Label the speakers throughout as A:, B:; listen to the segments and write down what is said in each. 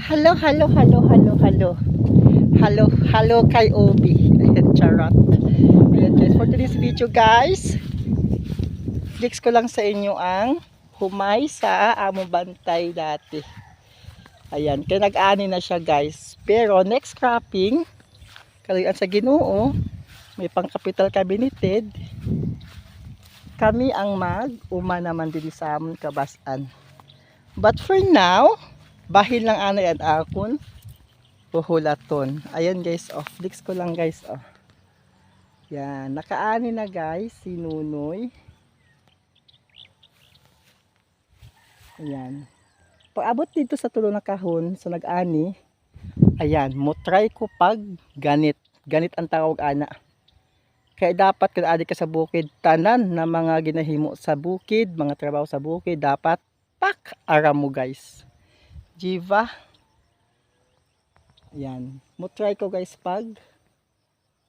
A: Hello, hello, hello, hello, hello. Hello, hello kay Obi. Ayan, charot. Ayan guys, for today's video guys, flex ko lang sa inyo ang humay sa among bantay dati. Ayan, kaya nag-ani na siya guys. Pero next cropping, kalian sa Ginoo, may pang-capital cabineted, kami ang mag-uma naman din sa among kabasan. But for now, bahil lang anay at akon puhulaton. Ayan guys, flex ko lang guys, yan, nakaani na guys si Nunoy. Ayan, pag-abot dito sa tulo na kahon sa nag-ani, ayan, mo try ko pag ganit ang tawag ana. Kaya dapat kada adi ka sa bukid, tanan na mga ginahimo sa bukid, mga trabaho sa bukid, dapat pak aram mo guys. Jiva. Ayan, mo try ko guys pag,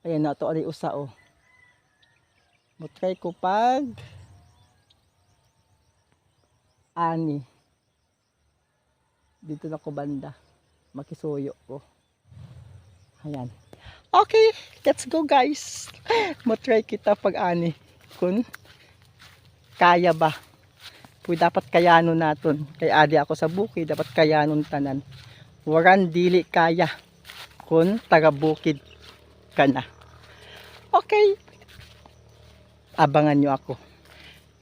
A: ayan na to ali usa mo try ko pag ani dito na ko banda, makisuyo ko. Ayan, okay, let's go guys. Mo try kita pag ani kun kaya ba, pwede dapat kayanon naton, kay adi ako sa bukid, dapat kayanon tanan, waran dili kaya kun taga bukid ka na. Okay, abangan nyo ako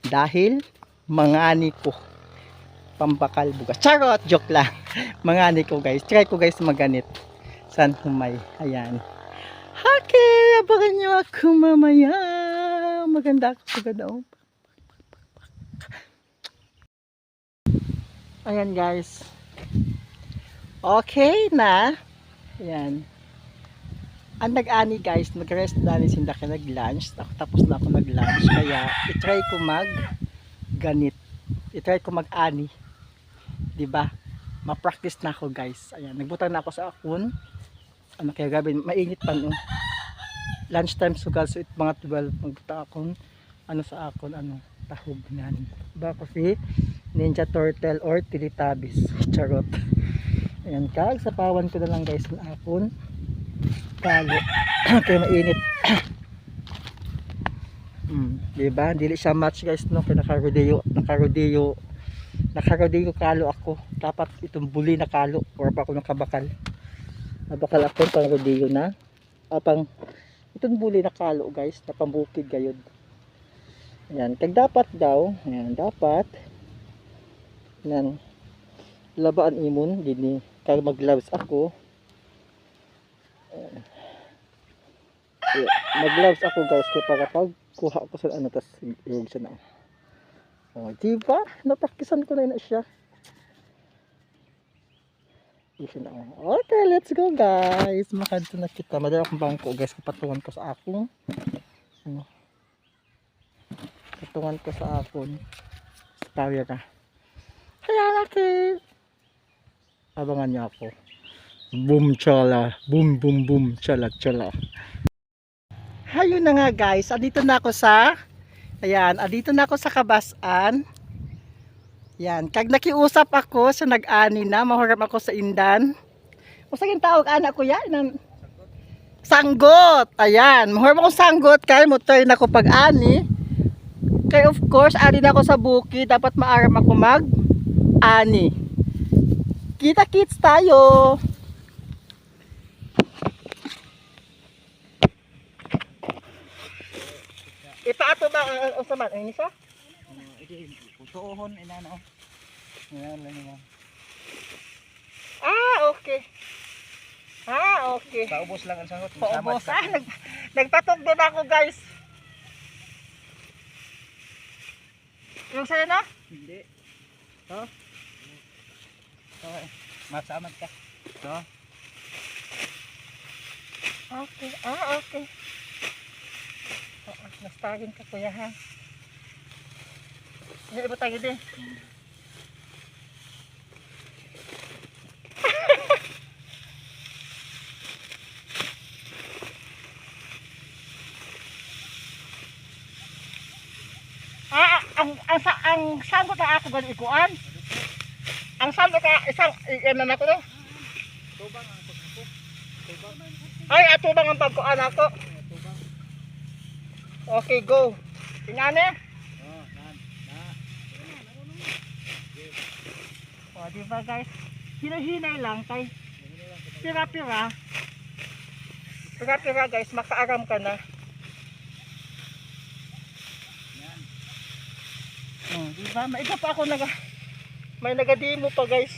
A: dahil mangani ko pambakal bugas, charot, joke lang. Mangani ko guys, try ko guys maganit san humay. Ayan, okay, abangan nyo ako mamaya. Maganda ako ganda. Ayan guys, okay na. Ayan, ang nag-ani guys, nag-rest na ni sinda ka nag-lunch. Tapos na ako nag-lunch, kaya i-try ko mag-ganit, i-try ko mag-ani, diba? Ma-practice na ako guys. Ayan, nagbutang na ako sa akon. Ano kaya gabi, mainit pa no. Lunch time sugal, so it mga 12 magbutang akon ano sa akon, tahog nan. Ba ko si Ninja Turtle or Teletubbies, charot. Ayan, kag sa pawan ko na lang guys ng akon kalo. Kaya mainit. Diba? Dili siya match guys no, kaya nakarodeo kalo ako. Dapat itong buli na kalo or pa ako nakabakal. Nabakal ako pang rodeo na. Pang itong buli na kalo guys, na pambukid gayud. Ayan, kag dapat daw, ayan, dapat nan labaan imon gini kag mag-gloves ako. Mag-gloves ako guys kaya para pag kuha ko sa tas yung siya na. Diba? Napraktisan ko na siya. Okay, let's go guys. Makadto na kita. Madala akong bangko guys, patungan ko sa akong patungan ko sa akong tawya ka. Kaya laki. Abangan niyo ako. Boom chala, boom boom boom, chala chala. Ayun na nga guys, andito na ako sa, ayan, andito na ako sa kabasan. Yan, kag nakiusap ako sa nag-ani na, mahuram ako sa indan. Usa kin tawag anak ko yan, sanggot. Ayan, mahuram ako sanggot kay motoy na ko pag-ani. Kay of course, ani na ako sa bukid, dapat maaram ako mag-ani. Kita-kits tayo. Ipaato ba ang usaman? Ay nisa?
B: Tuohon inano. Ayan lang yan.
A: Okay. Okay.
B: Paubos lang ang sangot.
A: Paubos. Nagpatok din ako guys. Yung sa'yo na?
B: Hindi. To? Okay. Masamad ka. To?
A: Okay. Okay. Nastagin ka kuya ha. Hindi ba tayo din? Ang sanggot na ako ganun ikuan. Ang sanggot na isang na ako no.
B: Tubang ang pagkapo. Tubang.
A: Ay, ato bang ang pagkuan ako?
B: Tubang.
A: Okay, go. Tingnan eh.
B: Oh, nan.
A: O, diba guys? Hinahinay lang kay pira-pira. Pira-pira guys, makaaram ka na.
B: Yan.
A: Diba? Maiga pa ako may naga-demo pa guys.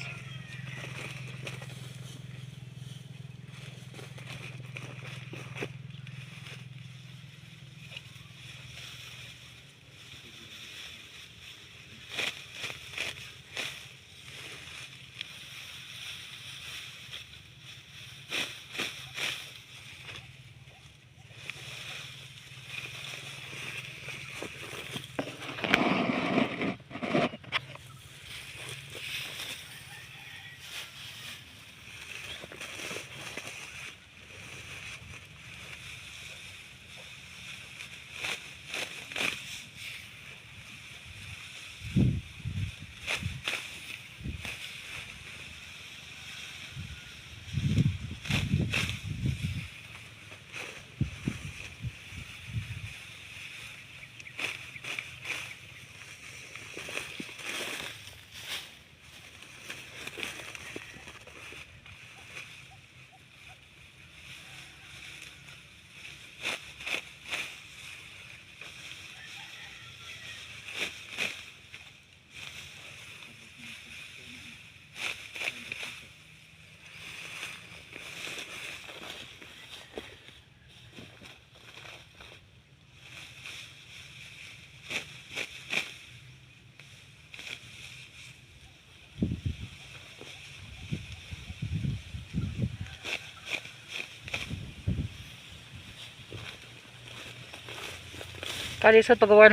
A: Kalisod pagawa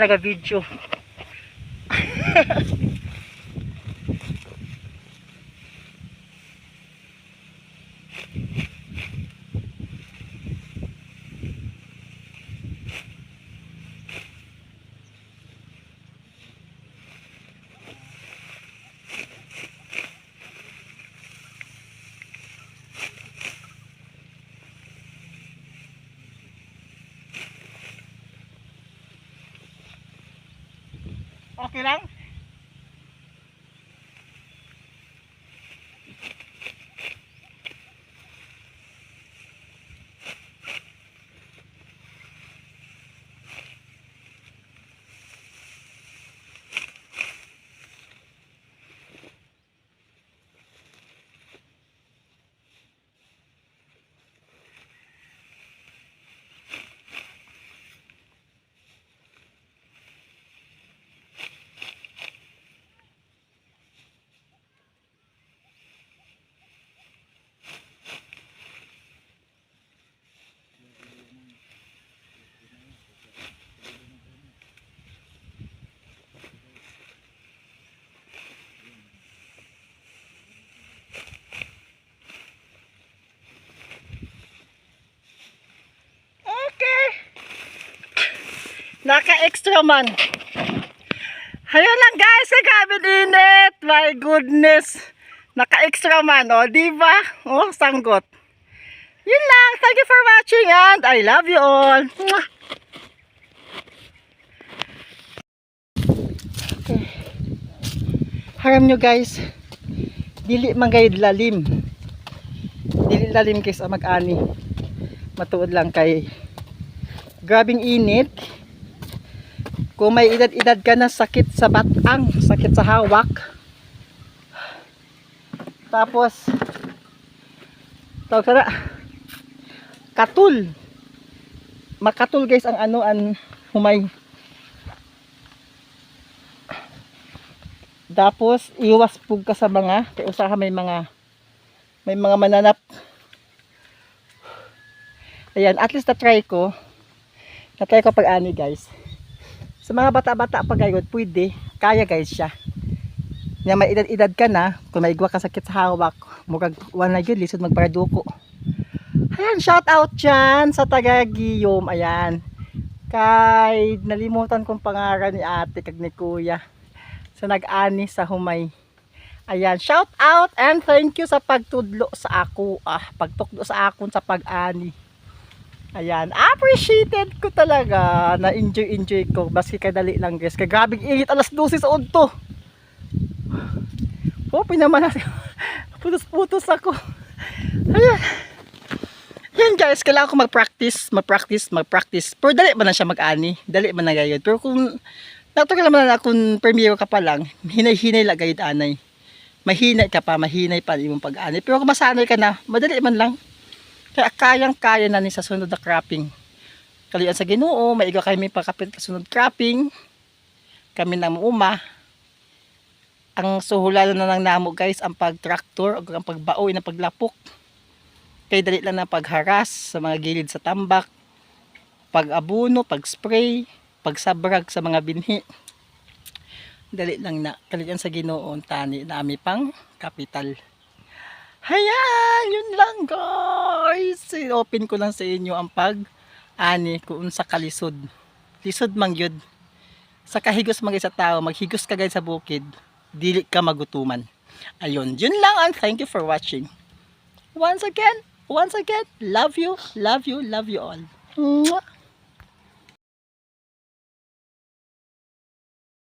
A: naga video. Okay lang? Naka-extra man. Ayun lang guys, sa cabin init. My goodness. Naka-extra man, oh, di ba? Oh, sanggot. Yun lang. Thank you for watching and I love you all. Mwah! Okay. Haram nyo guys. Dili man gayud lalim. Dili lalim guys ang mag-ani. Matuod lang kay grabing init. Kung may edad-edad ka na, sakit sa batang, sakit sa hawak. Tapos, tawag sana, katul. Makatul guys ang ano, ang humay. Tapos, iwas pug ka sa mga, kaya usaha may mga mananap. Ayan, at least na-try ko pag-ani guys. Sa mga bata-bata pa gayod, pwede, kaya guys siya. Nga may edad-edad ka na, kung may igwa ka sakit sa hawak, murag wala yun, lisod magparaduko. Ayan, shout out dyan sa taga-Giyom, ayan. Kay nalimutan kong pangalan ni ate kag ni kuya. Sa nag-ani sa humay. Ayan, shout out and thank you sa pagtudlo sa ako, pagtukdo sa akon sa pag-ani. Ayan, appreciated ko talaga, na enjoy ko, baski kadali lang guys, kay grabing init, alas 12 sa udto. Oh, pinamanas, putos-putos ako. Ayan. Yan guys, kailangan ko mag-practice. Pero dali ba na siya mag-ani? Dali ba na gayod? Pero kung natural naman na kung premiere ka pa lang, hinay-hinay lang gayod anay. Mahinay pa imong pag-ani. Pero kung masanay ka na, madali man lang. Kaya kayang-kaya na ni sa sunod na cropping. Kalian sa Ginoo, maigo kami pagkapit sa sunod cropping. Kami na muuma. Ang suhulan na ng namo guys, ang pag-tractor o ang pagbaoy na paglapok. Kaya dali lang na pagharas sa mga gilid sa tambak, pag-abuno, pag-spray, pagsabrag sa mga binhi. Dali lang na. Kalian sa Ginoo, tani na ami pang kapital. Hayan, yun lang guys. I-open ko lang sa inyo ang pag-ani kung sa kalisod. Lisod man yun. Sa kahigos mga sa tao, maghigos ka guys sa bukid, dili ka magutuman. Ayun, yun lang and thank you for watching. Once again, love you all. Mwah!